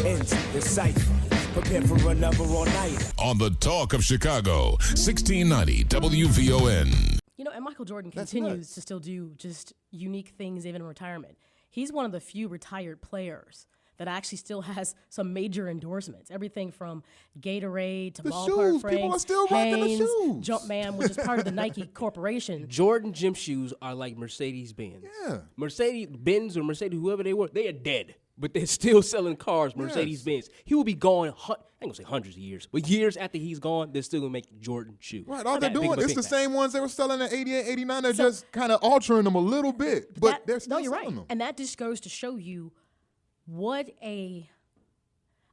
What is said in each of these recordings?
ends the Cypher. Prepare for another all night. On the Talk of Chicago, 1690 WVON. You know, and Michael Jordan continues to still do just unique things even in retirement. He's one of the few retired players that actually still has some major endorsements. Everything from Gatorade to The ballpark shoes. frames, People are still rocking the Hanes, shoes. Jumpman, which is part of the Nike Corporation. Jordan gym shoes are like Mercedes-Benz. Yeah. Mercedes-Benz or Mercedes, whoever they were, they are dead. But they're still selling cars, Mercedes-Benz. He will be gone, I ain't gonna say hundreds of years, but years after he's gone, they're still gonna make Jordan shoes. Right, all they're doing, it's the same ones they were selling in 88, 89. They're just kind of altering them a little bit, but they're still selling them. And that just goes to show you what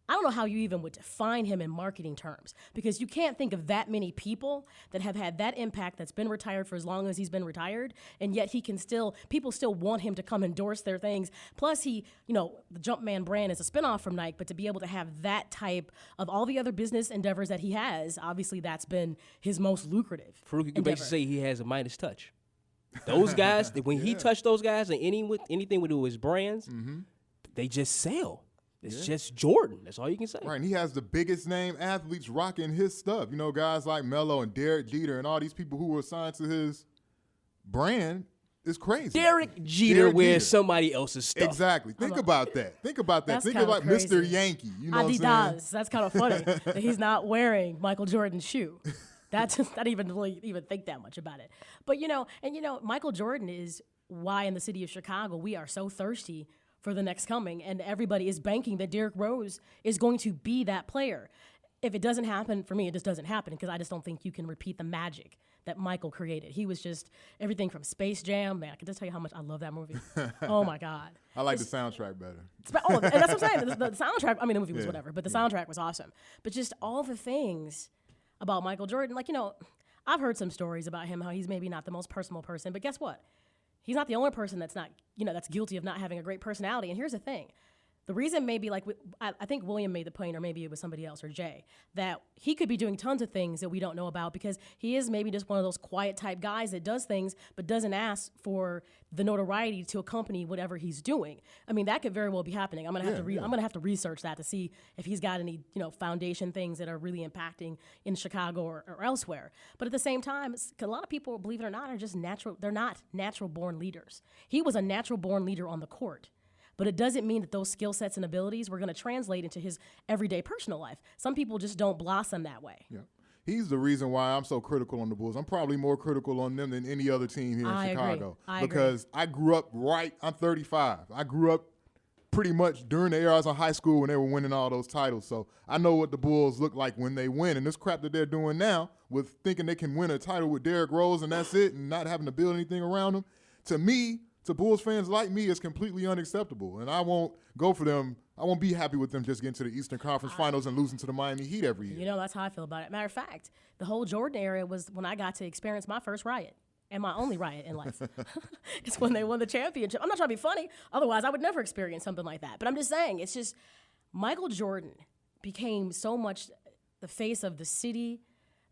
I don't know how you even would define him in marketing terms, because you can't think of that many people that have had that impact that's been retired for as long as he's been retired, and yet people still want him to come endorse their things. Plus the Jumpman brand is a spinoff from Nike, but to be able to have that type of all the other business endeavors that he has, obviously that's been his most lucrative Farouk, you can basically say he has a Midas touch. Those guys, when he touched those guys and anything with his brands, they just sell. It's just Jordan. That's all you can say. Right, and he has the biggest name athletes rocking his stuff. You know, guys like Melo and Derek Jeter and all these people who were assigned to his brand is crazy. Derek Jeter wears somebody else's stuff. Exactly. Think about that. Think about that. That's Think of like crazy. Mr. Yankee. You know Adidas. what I'm saying? That's kind of funny that he's not wearing Michael Jordan's shoe. That's just not even really even think that much about it. But Michael Jordan is why in the city of Chicago we are so thirsty for the next coming, and everybody is banking that Derrick Rose is going to be that player. If it doesn't happen, for me, it just doesn't happen, because I just don't think you can repeat the magic that Michael created. He was just everything from Space Jam. Man, I can just tell you how much I love that movie. Oh, my God. I like the soundtrack better. And that's what I'm saying. The soundtrack, the movie was whatever, but the soundtrack was awesome. But just all the things about Michael Jordan, I've heard some stories about him, how he's maybe not the most personal person, but guess what? He's not the only person that's not, that's guilty of not having a great personality. And here's the thing. The reason maybe, I think William made the point, or maybe it was somebody else, or Jay, that he could be doing tons of things that we don't know about, because he is maybe just one of those quiet type guys that does things but doesn't ask for the notoriety to accompany whatever he's doing. I mean, that could very well be happening. I'm gonna have to research that to see if he's got any foundation things that are really impacting in Chicago or elsewhere. But at the same time, a lot of people, believe it or not, are just natural. They're not natural born leaders. He was a natural born leader on the court. But it doesn't mean that those skill sets and abilities were going to translate into his everyday personal life. Some people just don't blossom that way. Yeah. He's the reason why I'm so critical on the Bulls. I'm probably more critical on them than any other team here in Chicago. Because I grew up I'm 35. I grew up pretty much during the era I was in high school when they were winning all those titles. So I know what the Bulls look like when they win. And this crap that they're doing now with thinking they can win a title with Derrick Rose and that's it, and not having to build anything around them, to me, to Bulls fans like me, is completely unacceptable. And I won't go for them. I won't be happy with them just getting to the Eastern Conference Finals and losing to the Miami Heat every year. That's how I feel about it. Matter of fact, the whole Jordan era was when I got to experience my first riot. And my only riot in life. It's when they won the championship. I'm not trying to be funny. Otherwise, I would never experience something like that. But I'm just saying, it's just Michael Jordan became so much the face of the city,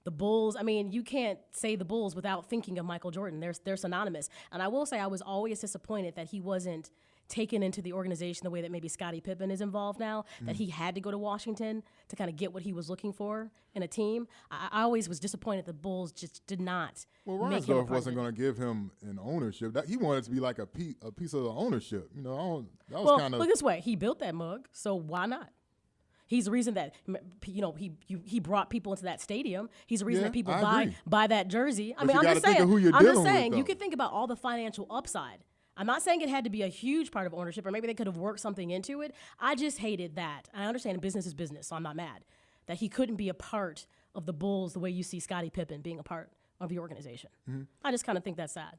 the Bulls. I mean, you can't say the Bulls without thinking of Michael Jordan. They're synonymous. And I will say I was always disappointed that he wasn't taken into the organization the way that maybe Scottie Pippen is involved now, that he had to go to Washington to kind of get what he was looking for in a team. I always was disappointed the Bulls just did not make him a part Reinsdorf wasn't going to give him an ownership. He wanted it to be like a piece of ownership. That was kind of... Look this way. He built that mug, so why not? He's the reason that he brought people into that stadium. He's the reason that people buy that jersey. I'm just saying you could think about all the financial upside. I'm not saying it had to be a huge part of ownership, or maybe they could have worked something into it. I just hated that. I understand business is business, so I'm not mad that he couldn't be a part of the Bulls the way you see Scottie Pippen being a part of the organization. I just kind of think that's sad.